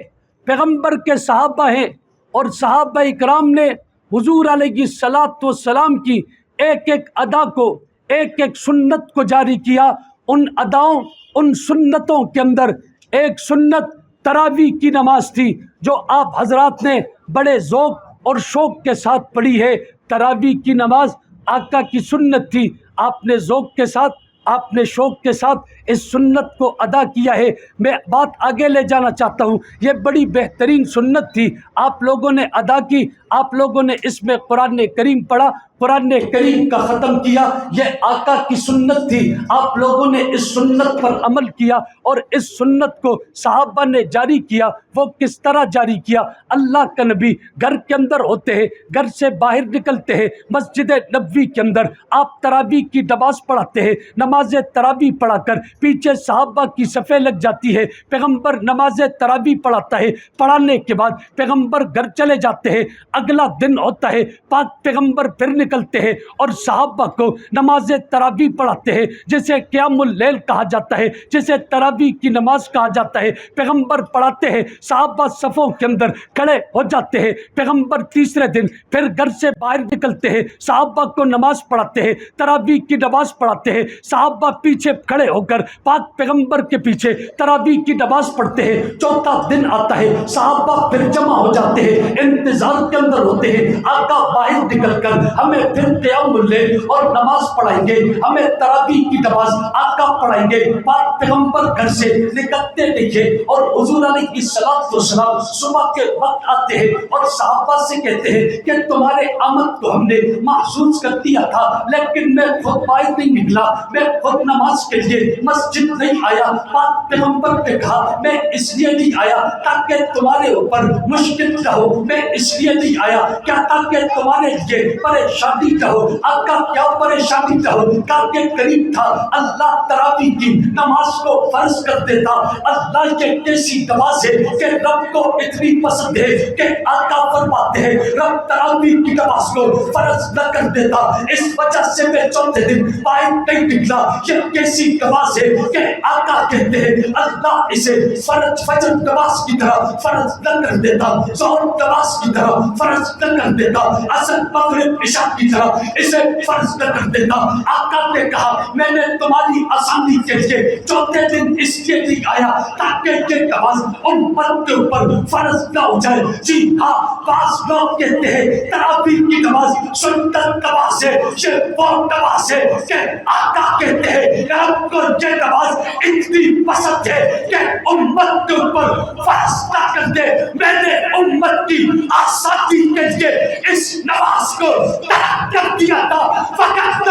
پیغمبر کے صحابہ ہیں، اور صحابہ اکرام نے حضور علیہ السلام کی ایک ایک ادا کو، ایک ایک سنت کو جاری کیا۔ ان اداؤں، ان سنتوں کے اندر ایک سنت تراویح کی نماز تھی، جو آپ حضرات نے بڑے ذوق اور شوق کے ساتھ پڑھی ہے۔ تراویح کی نماز آقا کی سنت تھی، آپ نے ذوق کے ساتھ، آپ نے شوق کے ساتھ اس سنت کو ادا کیا ہے۔ میں بات آگے لے جانا چاہتا ہوں، یہ بڑی بہترین سنت تھی، آپ لوگوں نے ادا کی، آپ لوگوں نے اس میں قرآن کریم پڑھا، قرآن کریم کا ختم کیا، یہ آقا کی سنت تھی، آپ لوگوں نے اس سنت پر عمل کیا، اور اس سنت کو صحابہ نے جاری کیا۔ وہ کس طرح جاری کیا؟ اللہ کا نبی گھر کے اندر ہوتے ہیں، گھر سے باہر نکلتے ہیں، مسجد نبوی کے اندر آپ تراویح کی نماز پڑھاتے ہیں، نماز تراویح پڑھا کر پیچھے صحابہ کی صفیں لگ جاتی ہے، پیغمبر نماز تراویح پڑھاتا ہے، پڑھانے کے بعد پیغمبر گھر چلے جاتے ہیں، اگلا دن ہوتا ہے، پاک پیغمبر پھر نکلتے ہیں اور صحابہ کو نماز تراویح پڑھاتے ہیں، جسے قیام اللیل کہا جاتا ہے، جسے تراویح کی نماز کہا جاتا ہے۔ پیغمبر پڑھاتے ہیں، صحابہ صفوں کے اندر کھڑے ہو جاتے ہیں، پیغمبر تیسرے دن پھر گھر سے باہر نکلتے ہیں، صحابہ کو نماز پڑھاتے ہیں، تراویح کی نماز پڑھاتے ہیں، صحابہ پیچھے کھڑے ہو کر پاک پیغمبر کے پیچھے تراویح کی نماز پڑھتے ہیں۔ چوتھا دن آتا ہے، صحابہ پھر جمع ہو جاتے ہیں، انتظار کے اندر ہوتے ہیں، آقا باہر نکل کر ہمیں پھر قیام اللیل اور نماز پڑھائیں گے، ہمیں تراویح کی نماز آقا پڑھائیں گے۔ پاک پیغمبر گھر سے نکلتے دیکھے، اور حضور علیہ السلام صبح کے وقت آتے ہیں اور صحابہ سے کہتے ہیں کہ تمہارے آمد کو ہم نے محسوس کر دیا تھا، لیکن میں خود باہر نہیں نکلا، میں خود نماز کے لیے مسجد نہیں آیا۔ پاک پیغمبر نے کہا میں اس لیے نہیں آیا تاکہ تمہارے اوپر مشکل نہ ہو، میں اس لیے نہیں آیا کیا تاکہ تمہارے لیے پریشانی نہ ہو۔ آقا کیا پریشانی نہ ہو؟ تاکہ قریب تھا اللہ تراویح کی نماز کو فرض کر دیتا۔ اللہ یہ کیسی نماز ہے کہ رب کو اتنی پسند ہے کہ آقا فرماتے ہیں رب تراویح کی نماز کو فرض نہ کر دیتا، اس وجہ سے میں چوتھے دن باہر نہیں نکلا۔ یہ کیسی نماز ہے کہ آقا کہتے ہیں اللہ اسے فرض فجر نماز کی طرح فرض نہ کر دیتا، ظہر نماز کی طرح فرض نہ کر دیتا، عصر مغرب عشاء کی طرح اسے فرض نہ کر دیتا. آقا نے کہا میں نے تمہاری آسانی کے لیے چوتھے دن اس لیے نہیں آیا تاکہ یہ نماز امت کے اوپر فرض نہ ہو جائے. جی ہاں، بعض لوگ کہتے ہیں تراویح کی نماز سنت نماز ہے، یہ وہ نماز ہے کہ آقا کہتے ہیں کہ آپ کو یہ نماز اتنی پسند ہے کہ امت کے اوپر فرض نہ کر دے. میں نے امت کی آسانی کے لیے اس نماز کو ترک کر دیا تھا، فقط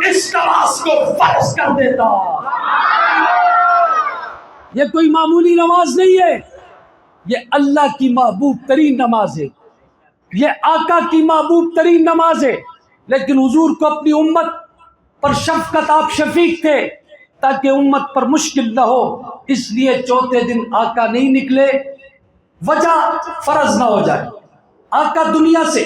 اس نماز کو فرض کر دیتا. یہ کوئی معمولی نماز نہیں ہے، یہ اللہ کی محبوب ترین نماز ہے، یہ آقا کی محبوب ترین نماز ہے. لیکن حضور کو اپنی امت پر شفقت، آپ شفیق تھے تاکہ امت پر مشکل نہ ہو، اس لیے چوتھے دن آقا نہیں نکلے، وجہ فرض نہ ہو جائے. آقا دنیا سے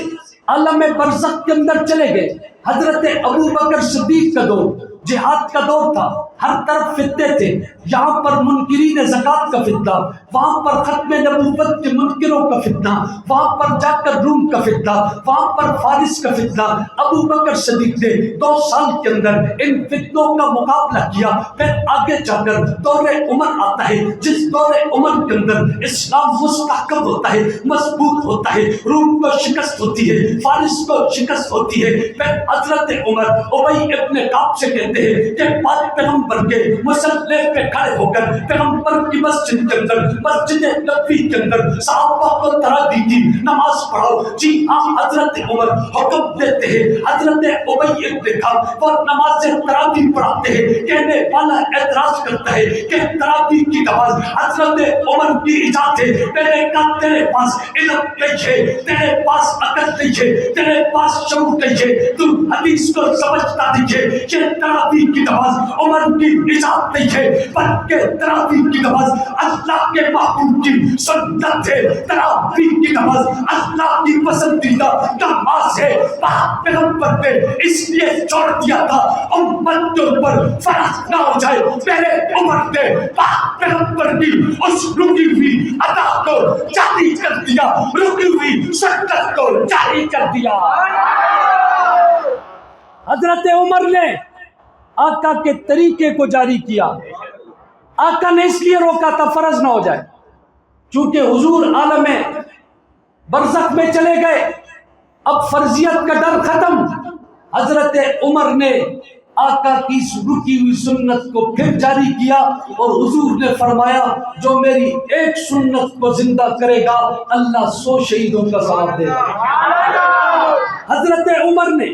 عالم برزخ کے اندر چلے گئے. حضرت ابو بکر صدیق کا دور جہاد کا دور تھا، ہر طرف فتنے تھے. یہاں پر منکرین زکوٰۃ کا فتنہ، وہاں پر ختم نبوت کے منکروں کا فتنہ، وہاں پر جا کر روم کا فتنہ، وہاں پر فارس کا فتنہ. ابو بکر صدیق نے 2 سال کے اندر ان فتنوں کا مقابلہ کیا. پھر آگے جا کر دور عمر آتا ہے، جس دور عمر کے اندر اسلام مستحکم ہوتا ہے، مضبوط ہوتا ہے، روم کو شکست ہوتی ہے، فارس کو شکست ہوتی ہے. پھر حضرت عمر ابی ابن کعب سے کہتے ہیں کہ پاک پیغمبر کے مصلی پہ کھڑے ہو کر پیغمبر کی مسجد کے اندر، مسجد نبوی کے اندر صحابہ کو تراویح کی نماز پڑھاؤ. جی ہاں، حضرت عمر حکم دیتے ہیں. حضرت ابی ابن کعب وہ نماز تراویح پڑھاتے ہیں. کہنے والا اعتراض کرتا ہے کہ تراویح کی نماز حضرت عمر کی ایجاد ہے. میں نے کہا تیرے پاس علم نہیں ہے، تیرے پاس عقل نہیں ہے، تیرے پاس شعور نہیں ہے، تم حدیث کو سمجھتا نہیں ہے. یہ تراویح کی نماز عمر کی ایجاد نہیں ہے، بلکہ تراویح کی نماز اللہ کے محبوب کی سنت ہے. تراویح کی نماز اللہ کی پسندیدہ نماز ہے. پاک پیغمبر نے اس لیے چھوڑ دیا تھا امت کے اوپر فرض نہ ہو جائے. میرے عمر نے پاک پیغمبر کی اس رکی ہوئی ادا کو جاری کر دیا، رکی ہوئی سنت کو جاری کر دیا. حضرت عمر نے آقا کے طریقے کو جاری کیا. آقا نے اس لیے روکا تھا فرض نہ ہو جائے، چونکہ حضور عالم برزخ میں چلے گئے، اب فرضیت کا ڈر ختم. حضرت عمر نے آقا کی رکی ہوئی سنت کو پھر جاری کیا، اور حضور نے فرمایا جو میری ایک سنت کو زندہ کرے گا اللہ 100 شہیدوں کا ثواب دے گا. حضرت عمر نے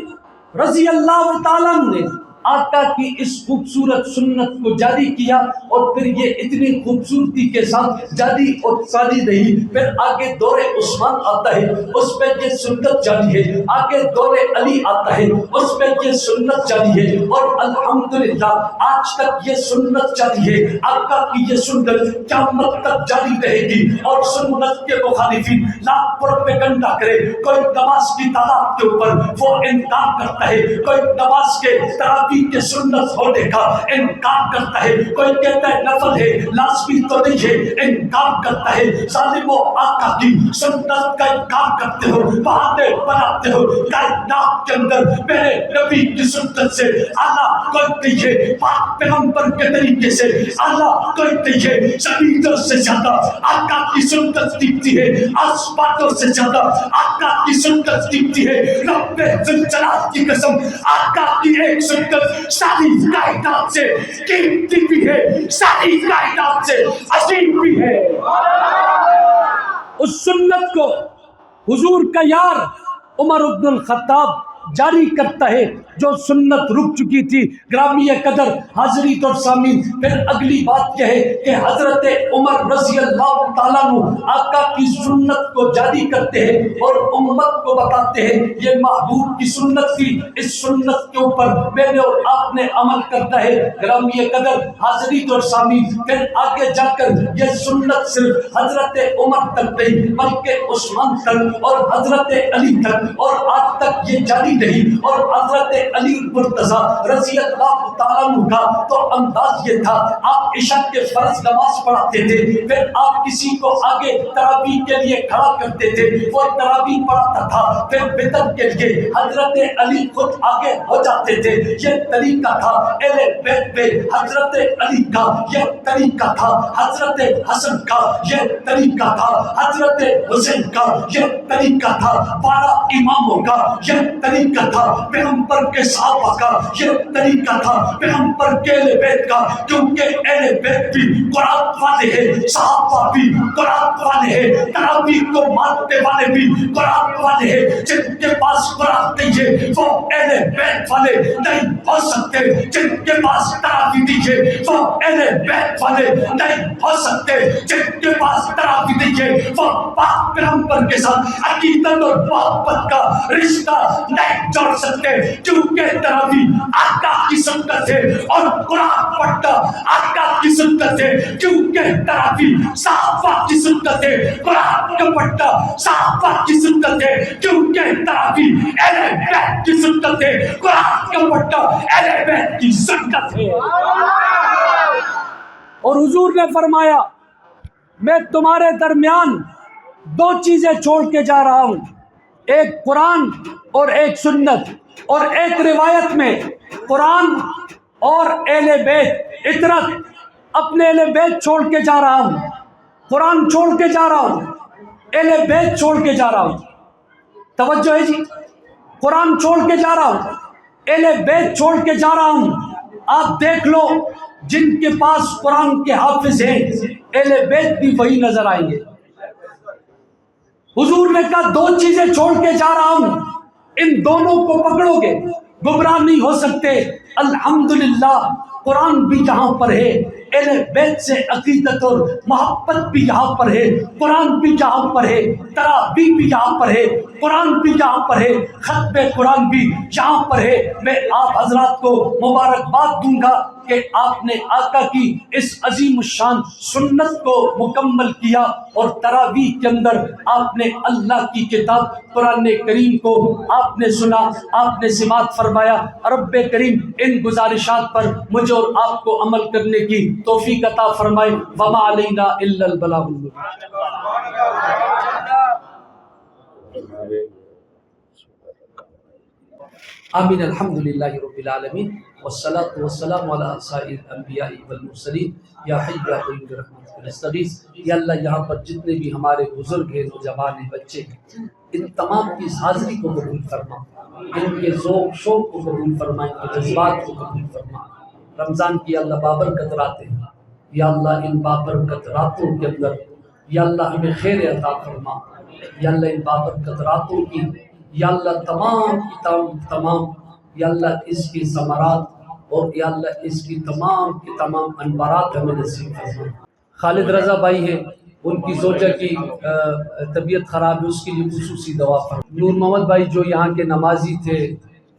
رضی اللہ تعالیٰ نے آقا کی اس خوبصورت سنت کو جاری کیا، اور پھر یہ اتنی خوبصورتی کے ساتھ جاری اور ساری رہی. پھر آگے دور عثمان آتا ہے، اس میں یہ سنت جاری ہے. آگے دور علی آتا ہے، اس میں یہ سنت جاری ہے. اور الحمدللہ آج تک یہ سنت جاری ہے. آقا کی یہ سنت قیامت تک جاری رہے گی. اور سنت کے مخالفین لاکھ پروپیگنڈا کرے، کوئی نماز کی تعداد کے اوپر وہ انکار کرتا ہے، کوئی نماز کے تراویح کے سنت ہونے کا انکار کرتا ہے، کوئی کہتا ہے نفل ہے لازمی تو نہیں ہے، انکار کرتا ہے. ظالمو، آقا کی سنت کا انکار کرتے ہو، بہانے بناتے ہو. کائنات کے اندر میرے نبی کی سنت سے اعلیٰ کوئی نہیں ہے، پاک پیغمبر کے طریقے سے اعلیٰ کوئی نہیں ہے. زمینوں سے زیادہ آقا کی سنت دیکھتی ہے، آسمانوں سے زیادہ آقا کی سنت دیکھتی ہے. رب ذوالجلال کی قسم، آقا کی ایک سنت ساری کائنات سے قیمتی بھی ہے، ساری کائنات سے عظیم بھی ہے. اس سنت کو حضور کا یار عمر بن الخطاب جاری کرتا ہے، جو سنت رک چکی تھی. گرامی قدر حاضرین اور سامعین، پھر اگلی بات یہ ہے کہ حضرت عمر رضی اللہ تعالیٰ عنہ آقا کی سنت کو جاری کرتے ہیں اور امت کو بتاتے ہیں یہ محبوب کی سنت تھی، اس سنت کے اوپر میں نے اور آپ نے عمل کرتا ہے. گرامی قدر حاضرین اور سامعین، پھر آگے جا کر یہ سنت صرف حضرت عمر تک نہیں بلکہ عثمان تک اور حضرت علی تک اور آج تک یہ جاری نہیں. اور حضرت علی مرتضیٰ رضی اللہ تعالیٰ عنہ کا تو انداز یہ تھا، آپ عشاء کے فرض نماز پڑھاتے تھے، پھر آپ کسی کو آگے تراویح کے لیے کھڑا کرتے تھے، وہ تراویح پڑھاتا تھا، پھر وتر کے لیے حضرت علی خود آگے ہو جاتے تھے. یہ طریقہ تھا اہل بیت پہ حضرت علی کا، یہ طریقہ تھا حضرت حسن کا، یہ طریقہ تھا حضرت حسین کا، یہ طریقہ تھا 12 اماموں کا، یہ طریقہ تھا پیغمبر کے صحابہ کا، یہ طریقہ تھا پیغمبر کے اہل بیت کا. کیونکہ اہل بیت بھی قرآن والے ہیں، صحابہ بھی قرآن والے ہیں، تراویح کو ماننے والے بھی قرآن والے ہیں. جن کے پاس قرآن نہیں ہے وہ اہل بیت والے نہیں ہو سکتے، جن کے پاس تراویح نہیں ہے وہ اہل بیت والے نہیں ہو سکتے، جن کے پاس تراویح نہیں ہے وہ پاک پیغمبر کے ساتھ عقیدت اور محبت کا رشتہ نہیں جوڑ سکتے. کیونکہ تراویح آقا کی سنت ہے اور قرآن پڑھنا آقا کی سنت ہے. کیونکہ تراویح صحابہ کی سنت ہے، قرآن کا پڑھنا صحابہ کی سنت ہے. کیونکہ تراویح اہل بیت کی سنت ہے، قرآن کا پڑھنا اہل بیت کی سنت ہے. اور حضور نے فرمایا میں تمہارے درمیان 2 چیزیں چھوڑ کے جا رہا ہوں، ایک قرآن اور ایک سنت. اور ایک روایت میں قرآن اور اہل بیت، اطرت، اپنے اہل بیت چھوڑ کے جا رہا ہوں، قرآن چھوڑ کے جا رہا ہوں، اہل بیت چھوڑ کے جا رہا ہوں. توجہ ہے جی، قرآن چھوڑ کے جا رہا ہوں، اہل بیت چھوڑ کے جا رہا ہوں. آپ دیکھ لو جن کے پاس قرآن کے حافظ ہیں اہل بیت بھی وہی نظر آئیں گے. حضور نے کہا 2 چیزیں چھوڑ کے جا رہا ہوں، ان دونوں کو پکڑو گے گمراہ نہیں ہو سکتے. الحمدللہ قرآن بھی یہاں پر ہے، اہل بیت سے عقیدت اور محبت بھی یہاں پر ہے، قرآن بھی یہاں پر ہے، تراویح بھی یہاں پر ہے، قرآن بھی یہاں پر ہے، ختم قرآن بھی یہاں پر ہے. میں آپ حضرات کو مبارکباد دوں گا کہ آپ نے آقا کی اس عظیم الشان سنت کو مکمل کیا اور تراویح کے اندر آپ نے اللہ کی کتاب قرآن کریم کو آپ نے سنا، آپ نے سماعت فرمایا. رب کریم ان گزارشات پر مجھے اور آپ کو عمل کرنے کی توفیق عطا فرمائے. وما علینا الا البلاغ المبین. آمین. الحمدللہ رب العالمین والصلاة والسلام علی سائر الانبیاء والمرسلین. یا حی یا قیوم برحمتک نستغیث. یا اللہ یہاں پر جتنے بھی ہمارے بزرگ ہیں، نوجوان ہیں، بچے ہیں، ان تمام کی حاضری کو قبول فرما، ان کے ذوق شوق کو قبول فرما، ان کے جذبات کو قبول فرما. رمضان کی اللہ بابرکت راتیں، یا اللہ ان بابرکت راتوں کے اندر یا اللہ ہمیں خیر عطا فرما. یا اللہ ان بابرکت راتوں کی یا اللہ تمام یا اللہ اس کی ثمرات اور یا اللہ اس کی تمام انوارات ہمیں نصیب فرما. خالد رضا بھائی ہیں، ان کی زوجہ کی طبیعت خراب ہے، اس کے لیے خصوصی دعا فرما. نور محمد بھائی جو یہاں کے نمازی تھے،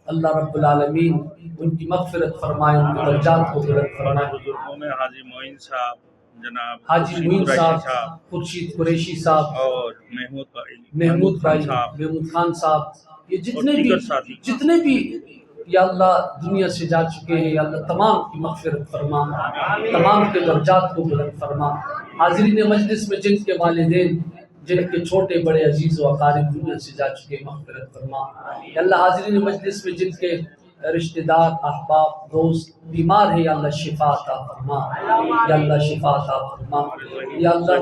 اللہ رب العالمین ان کی مغفرت فرمائے، ان کے درجات کو بلند فرمائے. بزرگوں میں حاجی معین صاحب، جناب حاجی معین صاحب، خورشید قریشی صاحب اور محمود بھائی، محمود خان صاحب، یہ جتنے بھی یا اللہ دنیا سے جا چکے ہیں، یا اللہ تمام کی مغفرت فرما، تمام کے درجات کو بلند فرما. حاضرین مجلس میں جن کے والدین، جن کے چھوٹے بڑے عزیز و اقارب دنیا سے جا چکے مغفرت فرما. یا اللہ حاضرین مجلس میں جن کے رشتہ دار، احباب، دوست بیمار ہیں، یا اللہ شفا عطا فرما، یا اللہ شفا عطا فرما. یا اللہ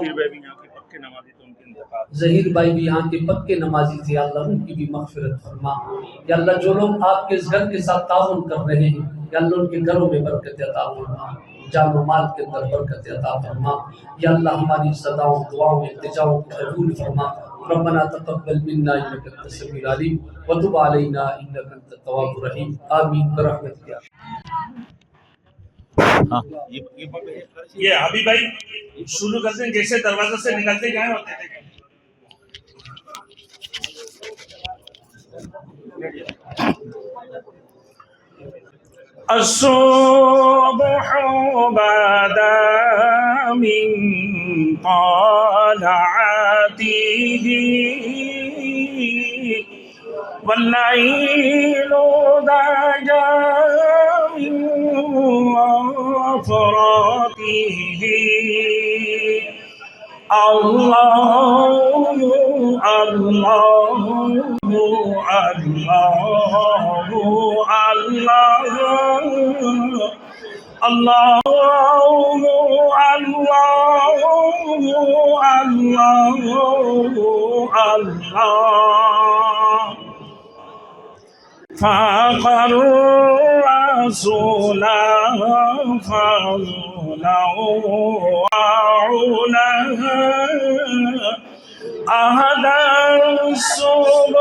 ظہیر بھائی بھی یہاں کے پکے نمازی تھے، یا اللہ ان کی بھی مغفرت فرما. یا اللہ جو لوگ آپ کے اس گھر کے ساتھ تعاون کر رہے ہیں، یا اللہ ان کے گھروں میں برکت عطا فرما، جان و مال کے اندر برکت عطا فرما. یا اللہ ہماری صداؤں، دعاؤں، التجاؤں کو قبول فرما. ربنا تقبل منا انك انت السميع العليم وتب علينا انك انت التواب الرحيم. آمین برحمتک یا یہ ابھی بھائی شروع کرتے ہیں، جیسے دروازے سے نکلتے گئے ہوتے تھے. الصبح بدا من طلعته والليل دجى من وفراته الله الله الله الله الله الله الله فقر الرسول فضلا وعلا أهدى السبل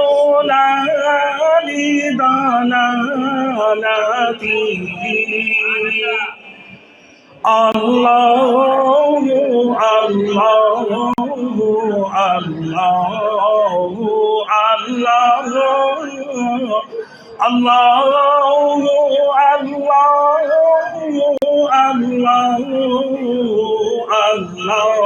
لضلالته الله الله الله الله الله الله الله الله